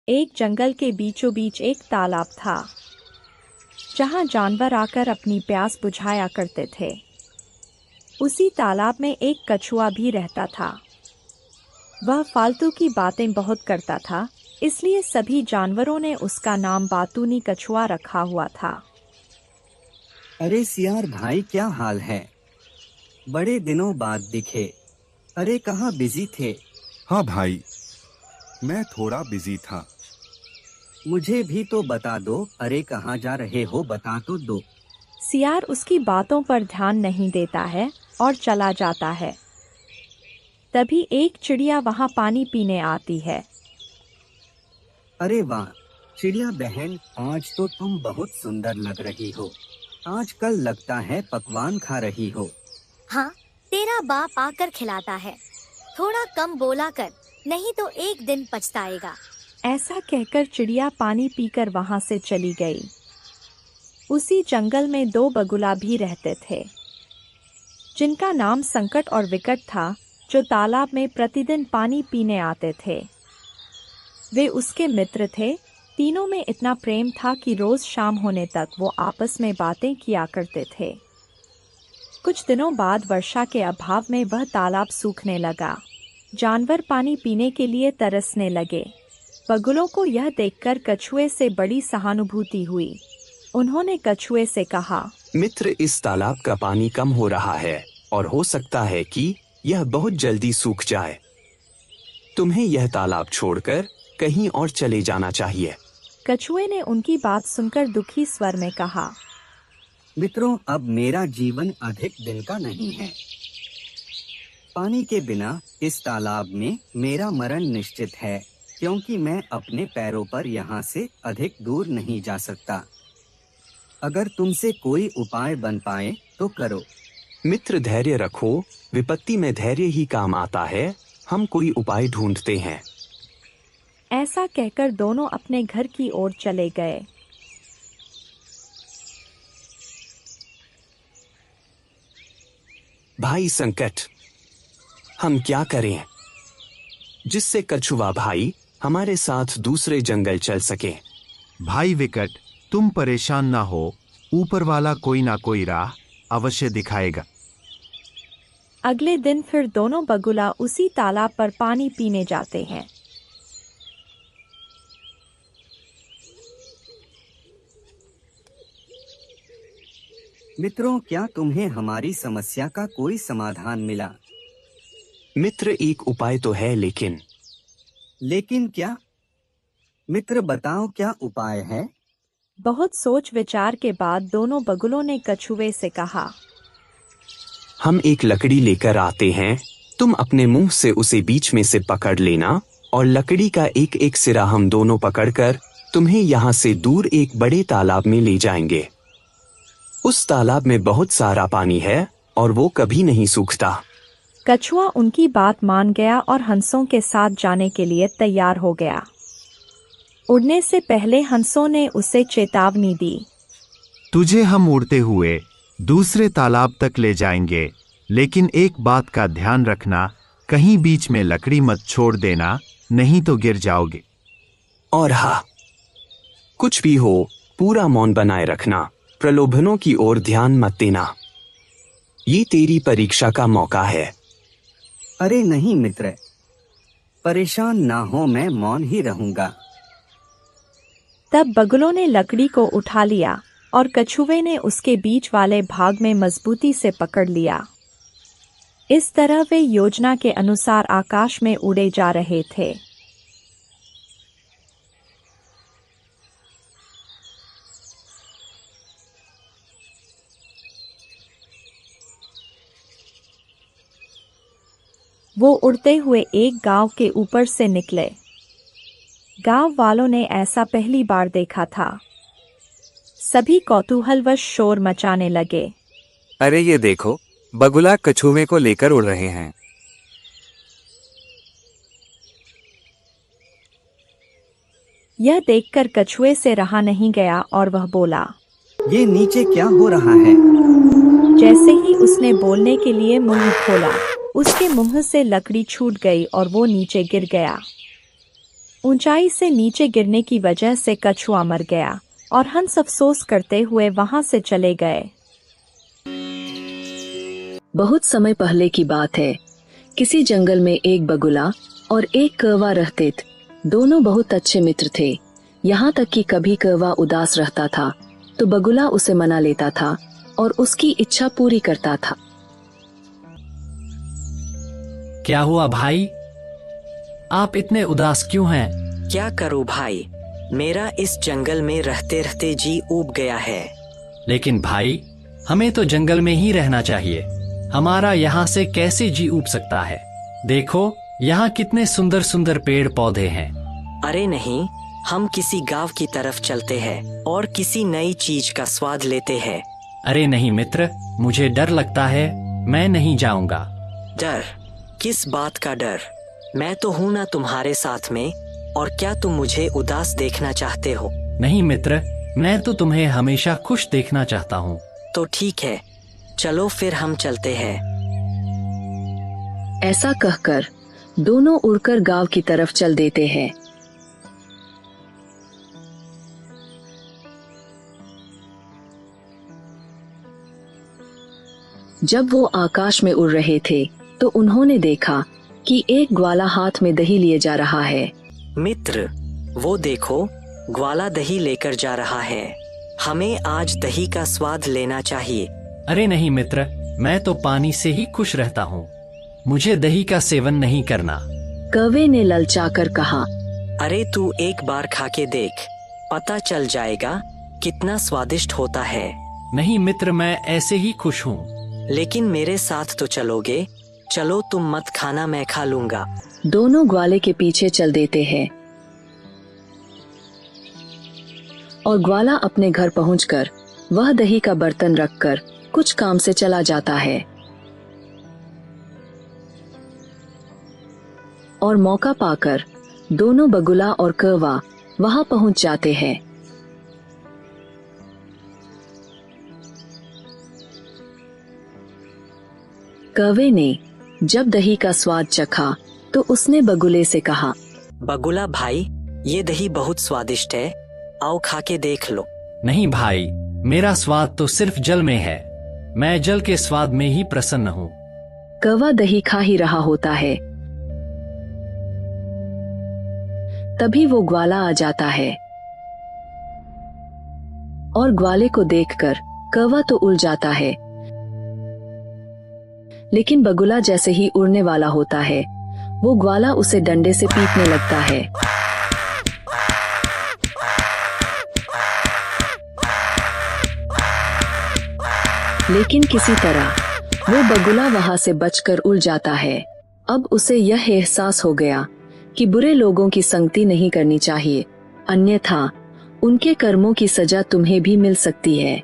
एक जंगल के बीचों बीच एक तालाब था, जहां जानवर आकर अपनी प्यास बुझाया करते थे। उसी तालाब में एक कछुआ भी रहता था। वह फालतू की बातें बहुत करता था, इसलिए सभी जानवरों ने उसका नाम बातूनी कछुआ रखा हुआ था। अरे सियार भाई, क्या हाल है? बड़े दिनों बाद दिखे। अरे कहाँ बिजी थे? हाँ भाई, मैं थोड़ा बिजी था। मुझे भी तो बता दो। अरे कहाँ जा रहे हो, बता तो दो। सियार उसकी बातों पर ध्यान नहीं देता है और चला जाता है। तभी एक चिड़िया वहां पानी पीने आती है। अरे वाह चिड़िया बहन, आज तो तुम बहुत सुंदर लग रही हो। आजकल लगता है पकवान खा रही हो। हाँ, तेरा बाप आकर खिलाता है। थोड़ा कम बोला कर, नहीं तो एक दिन पछताएगा। ऐसा कहकर चिड़िया पानी पीकर वहां से चली गई। उसी जंगल में दो बगुला भी रहते थे, जिनका नाम संकट और विकट था, जो तालाब में प्रतिदिन पानी पीने आते थे। वे उसके मित्र थे। तीनों में इतना प्रेम था कि रोज शाम होने तक वो आपस में बातें किया करते थे। कुछ दिनों बाद वर्षा के अभाव में वह तालाब सूखने लगा। जानवर पानी पीने के लिए तरसने लगे। बगुलों को यह देखकर कछुए से बड़ी सहानुभूति हुई। उन्होंने कछुए से कहा, मित्र, इस तालाब का पानी कम हो रहा है और हो सकता है कि यह बहुत जल्दी सूख जाए। तुम्हें यह तालाब छोड़कर कहीं और चले जाना चाहिए। कछुए ने उनकी बात सुनकर दुखी स्वर में कहा, मित्रों, अब मेरा जीवन अधिक दिन का नहीं है। पानी के बिना इस तालाब में मेरा मरण निश्चित है, क्योंकि मैं अपने पैरों पर यहाँ से अधिक दूर नहीं जा सकता। अगर तुमसे कोई उपाय बन पाए तो करो। मित्र, धैर्य रखो। विपत्ति में धैर्य ही काम आता है। हम कोई उपाय ढूंढते हैं। ऐसा कहकर दोनों अपने घर की ओर चले गए। भाई संकट, हम क्या करें जिससे कछुआ भाई हमारे साथ दूसरे जंगल चल सके? भाई विकट, तुम परेशान ना हो। ऊपर वाला कोई ना कोई राह अवश्य दिखाएगा। अगले दिन फिर दोनों बगुला उसी तालाब पर पानी पीने जाते हैं। मित्रों, क्या तुम्हें हमारी समस्या का कोई समाधान मिला? मित्र, एक उपाय तो है, लेकिन क्या? मित्र बताओ, क्या उपाय है? बहुत सोच विचार के बाद दोनों बगुलों ने कछुए से कहा, हम एक लकड़ी लेकर आते हैं। तुम अपने मुंह से उसे बीच में से पकड़ लेना और लकड़ी का एक एक सिरा हम दोनों पकड़कर तुम्हें यहाँ से दूर एक बड़े तालाब में ले जाएंगे। उस तालाब में बहुत सारा पानी है और वो कभी नहीं सूखता। कछुआ उनकी बात मान गया और हंसों के साथ जाने के लिए तैयार हो गया। उड़ने से पहले हंसों ने उसे चेतावनी दी, तुझे हम उड़ते हुए दूसरे तालाब तक ले जाएंगे, लेकिन एक बात का ध्यान रखना, कहीं बीच में लकड़ी मत छोड़ देना, नहीं तो गिर जाओगे। और हाँ, कुछ भी हो, पूरा मौन बनाए रखना। प्रलोभनों की ओर ध्यान मत देना। ये तेरी परीक्षा का मौका है। अरे नहीं मित्र, परेशान ना हो, मैं मौन ही रहूंगा। तब बगुलों ने लकड़ी को उठा लिया और कछुए ने उसके बीच वाले भाग में मजबूती से पकड़ लिया। इस तरह वे योजना के अनुसार आकाश में उड़े जा रहे थे। वो उड़ते हुए एक गांव के ऊपर से निकले। गांव वालों ने ऐसा पहली बार देखा था। सभी कौतूहलवश शोर मचाने लगे। अरे ये देखो, बगुला कछुए को लेकर उड़ रहे हैं। यह देखकर कछुए से रहा नहीं गया और वह बोला, ये नीचे क्या हो रहा है? जैसे ही उसने बोलने के लिए मुंह खोला, उसके मुंह से लकड़ी छूट गई और वो नीचे गिर गया। ऊंचाई से नीचे गिरने की वजह से कछुआ मर गया और हंस अफसोस करते हुए वहां से चले गए। बहुत समय पहले की बात है। किसी जंगल में एक बगुला और एक कौवा रहते थे। दोनों बहुत अच्छे मित्र थे। यहाँ तक कि कभी कौवा उदास रहता था तो बगुला उसे मना लेता था और उसकी इच्छा पूरी करता था। क्या हुआ भाई? आप इतने उदास क्यों हैं? क्या करूं भाई, मेरा इस जंगल में रहते रहते जी ऊब गया है। लेकिन भाई, हमें तो जंगल में ही रहना चाहिए। हमारा यहाँ से कैसे जी ऊब सकता है? देखो, यहाँ कितने सुंदर सुंदर पेड़ पौधे हैं। अरे नहीं, हम किसी गांव की तरफ चलते हैं और किसी नई चीज का स्वाद लेते हैं। अरे नहीं मित्र, मुझे डर लगता है, मैं नहीं जाऊंगा। डर? किस बात का डर? मैं तो हूं ना तुम्हारे साथ में। और क्या तुम मुझे उदास देखना चाहते हो? नहीं मित्र, मैं तो तुम्हें हमेशा खुश देखना चाहता हूँ। तो ठीक है, चलो फिर हम चलते हैं। ऐसा कहकर दोनों उड़कर गांव की तरफ चल देते हैं। जब वो आकाश में उड़ रहे थे तो उन्होंने देखा कि एक ग्वाला हाथ में दही लिए जा रहा है। मित्र, वो देखो, ग्वाला दही लेकर जा रहा है। हमें आज दही का स्वाद लेना चाहिए। अरे नहीं मित्र, मैं तो पानी से ही खुश रहता हूँ। मुझे दही का सेवन नहीं करना। कौवे ने ललचाकर कहा, अरे तू एक बार खा के देख, पता चल जाएगा कितना स्वादिष्ट होता है। नहीं मित्र, मैं ऐसे ही खुश हूँ। लेकिन मेरे साथ तो चलोगे? चलो, तुम मत खाना, मैं खा लूंगा। दोनों ग्वाले के पीछे चल देते हैं और ग्वाला अपने घर पहुंचकर वह दही का बर्तन रखकर कुछ काम से चला जाता है। और मौका पाकर दोनों बगुला और कौवा वहां पहुंच जाते हैं। कौवे ने जब दही का स्वाद चखा तो उसने बगुले से कहा, बगुला भाई, ये दही बहुत स्वादिष्ट है, आओ खा के देख लो। नहीं भाई, मेरा स्वाद तो सिर्फ जल में है। मैं जल के स्वाद में ही प्रसन्न हूँ। कौवा दही खा ही रहा होता है, तभी वो ग्वाला आ जाता है और ग्वाले को देखकर कौवा तो उड़ जाता है। लेकिन बगुला जैसे ही उड़ने वाला होता है, वो ग्वाला उसे डंडे से पीटने लगता है। लेकिन किसी तरह वो बगुला वहां से बचकर उड़ जाता है। अब उसे यह एहसास हो गया कि बुरे लोगों की संगति नहीं करनी चाहिए, अन्यथा उनके कर्मों की सजा तुम्हें भी मिल सकती है।